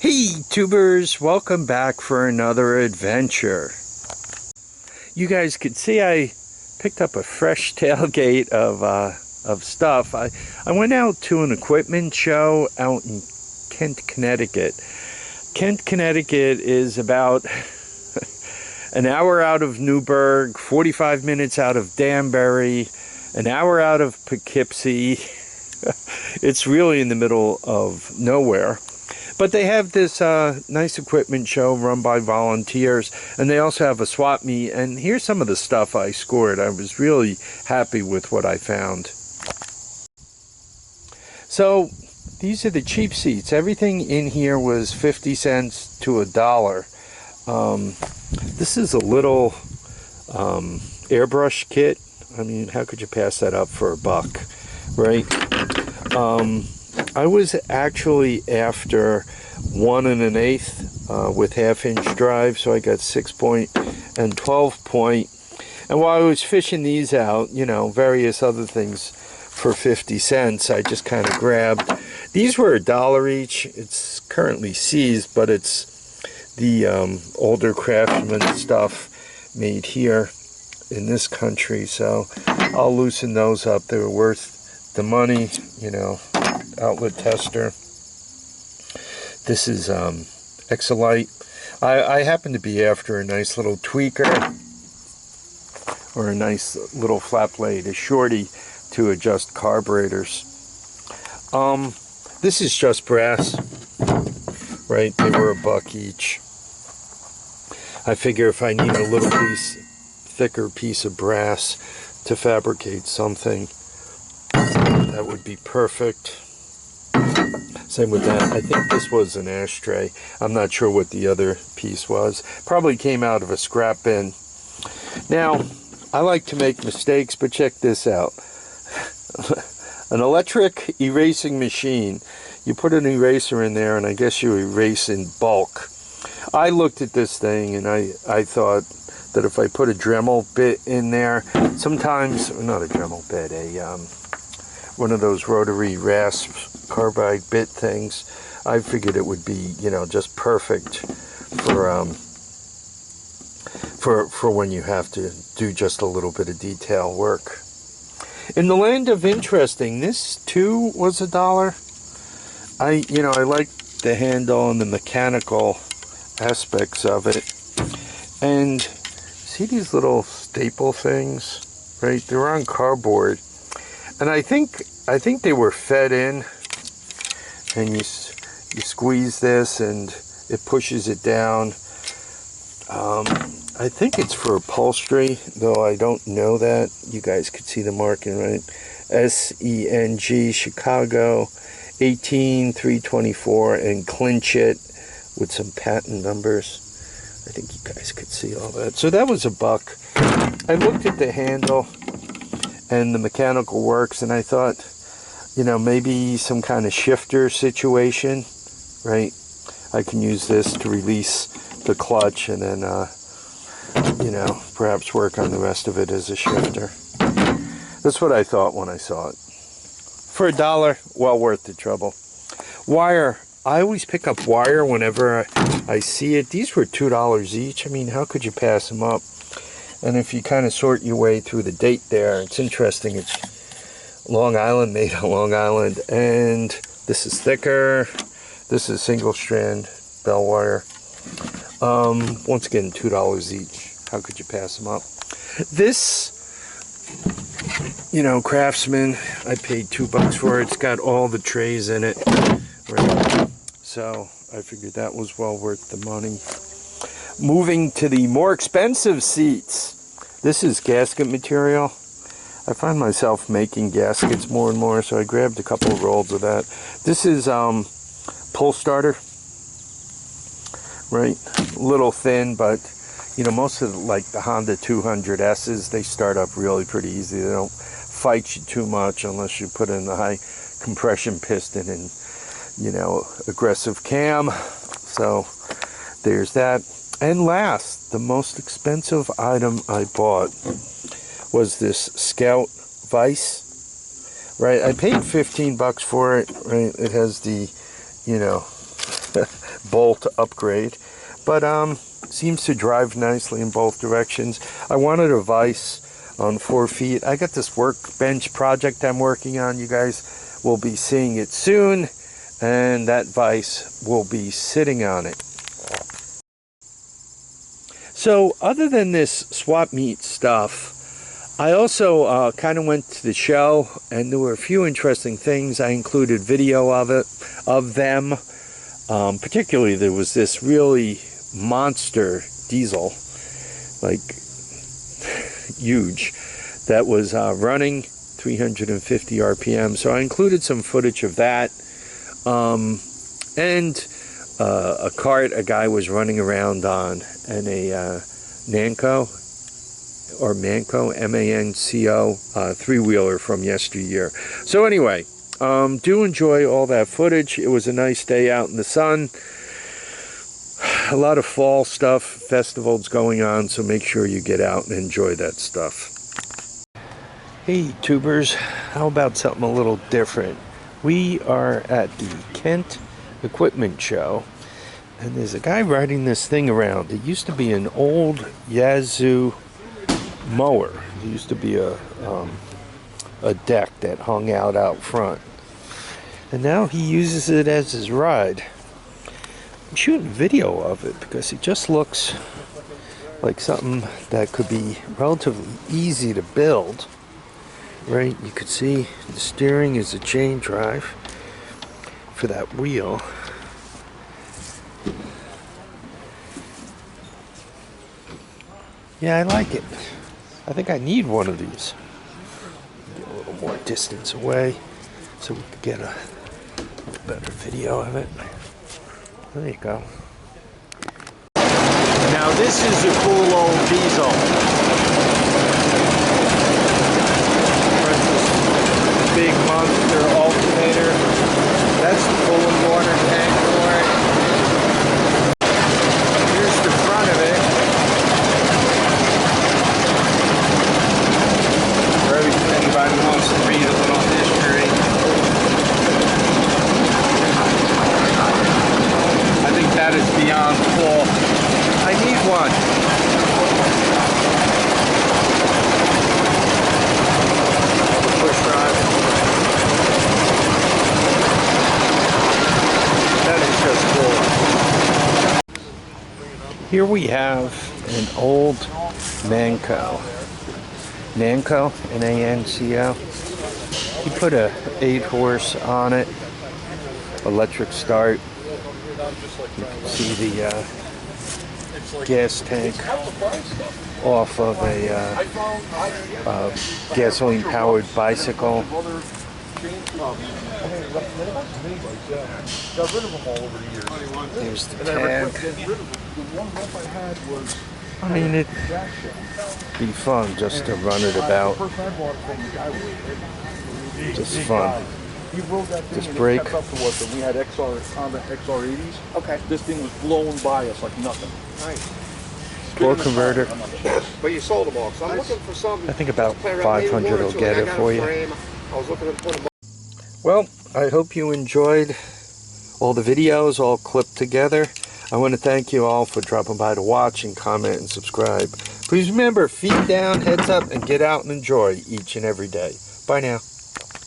Hey tubers, welcome back for another adventure. You guys could see I picked up a fresh tailgate of stuff. I went out to an equipment show out in Kent, Connecticut. Kent, Connecticut is about an hour out of Newburgh, 45 minutes out of Danbury, an hour out of Poughkeepsie. It's really in the middle of nowhere. But they have this nice equipment show run by volunteers, and they also have a swap meet. And here's some of the stuff I scored. I was really happy with what I found. So these are the cheap seats. Everything in here was 50 cents to $1. This is a little airbrush kit. I mean, how could you pass that up for $1, right? I was actually after 1 1/8 with 1/2-inch drive, so I got 6-point and 12-point. And while I was fishing these out, you know, various other things for 50 cents, I just kind of grabbed. These were $1 each. It's currently seized, but it's the older Craftsman stuff made here in this country, so I'll loosen those up. They were worth the money, you know. Outlet tester. This is Exolite. I happen to be after a nice little tweaker or a nice little flat blade, a shorty to adjust carburetors. This is just brass, right? They were $1 each. I figure if I need a little thicker piece of brass to fabricate something, that would be perfect. Same with that. I think this was an ashtray. I'm not sure what the other piece was. Probably came out of a scrap bin. Now, I like to make mistakes, but check this out. An electric erasing machine. You put an eraser in there, and I guess you erase in bulk. I looked at this thing, and I thought that if I put a Dremel bit in there, sometimes, not a Dremel bit, one of those rotary rasp carbide bit things, I figured it would be, you know, just perfect for when you have to do just a little bit of detail work. In the land of interesting, this too was $1. I like the handle and the mechanical aspects of it. And see these little staple things, right? They're on cardboard. And I think they were fed in, and you squeeze this and it pushes it down. I think it's for upholstery, though I don't know that. You guys could see the marking, right? SENG Chicago 18324, and clinch it with some patent numbers. I think you guys could see all that. So that was $1. I looked at the handle and the mechanical works, and I thought, you know, maybe some kind of shifter situation, right? I can use this to release the clutch and then, you know, perhaps work on the rest of it as a shifter. That's what I thought when I saw it. For $1, well worth the trouble. Wire. I always pick up wire whenever I see it. These were $2 each. I mean, how could you pass them up? And if you kind of sort your way through the date there, it's interesting. It's Long Island, made on Long Island. And this is thicker. This is single strand bell wire. Once again, $2 each. How could you pass them up? This, you know, Craftsman, I paid $2 for it. It's got all the trays in it. Right? So I figured that was well worth the money. Moving to the more expensive seats. This is gasket material. I find myself making gaskets more and more, so I grabbed a couple of rolls of that. This is pull starter, right? A little thin, but you know, most of like the Honda 200S's, they start up really pretty easy. They don't fight you too much unless you put in the high compression piston and, you know, aggressive cam. So there's that. And last, the most expensive item I bought was this Scout Vice. Right, I paid $15 for it. Right, it has the, you know, bolt upgrade, but seems to drive nicely in both directions. I wanted a vise on 4 feet. I got this workbench project I'm working on. You guys will be seeing it soon, and that vise will be sitting on it. So other than this swap meet stuff, I also kind of went to the show, and there were a few interesting things. I included video of them. Particularly, there was this really monster diesel, like huge, that was running 350 RPM. So I included some footage of that, and a cart a guy was running around on, and a Manco, M-A-N-C-O, three-wheeler from yesteryear. So anyway, do enjoy all that footage. It was a nice day out in the sun. A lot of fall stuff, festivals going on, so make sure you get out and enjoy that stuff. Hey tubers, how about something a little different? We are at the Kent Equipment Show, and there's a guy riding this thing around. It used to be an old Yazoo mower. There used to be a deck that hung out front, and now he uses it as his ride. I'm shooting video of it because it just looks like something that could be relatively easy to build. Right, you could see the steering is a chain drive for that wheel. Yeah, I like it. I think I need one of these. Get a little more distance away so we can get a better video of it. There you go. Now this is a cool old diesel. Big monster alternator. That's the cooling water tank for it. Here's the front of it. For anybody who wants to read a little history. I think that is beyond full. I need one. Push rod. That is just cool. Here we have an old Manco. Nanco, N-A-N-C-O. He put a 8-horse on it. Electric start. You can see the gas tank off of a gasoline-powered bicycle. There's the tag. I mean, it'd be fun just to run it about. Just fun. Just brake. We had Honda XR80s. Okay. This thing was blowing by us like nothing. Nice. Torque converter. But you sold them all. So I'm looking for some. I think about 500 will get it for you. I was looking to put them. Well, I hope you enjoyed all the videos all clipped together. I want to thank you all for dropping by to watch and comment and subscribe. Please remember, feet down, heads up, and get out and enjoy each and every day. Bye now.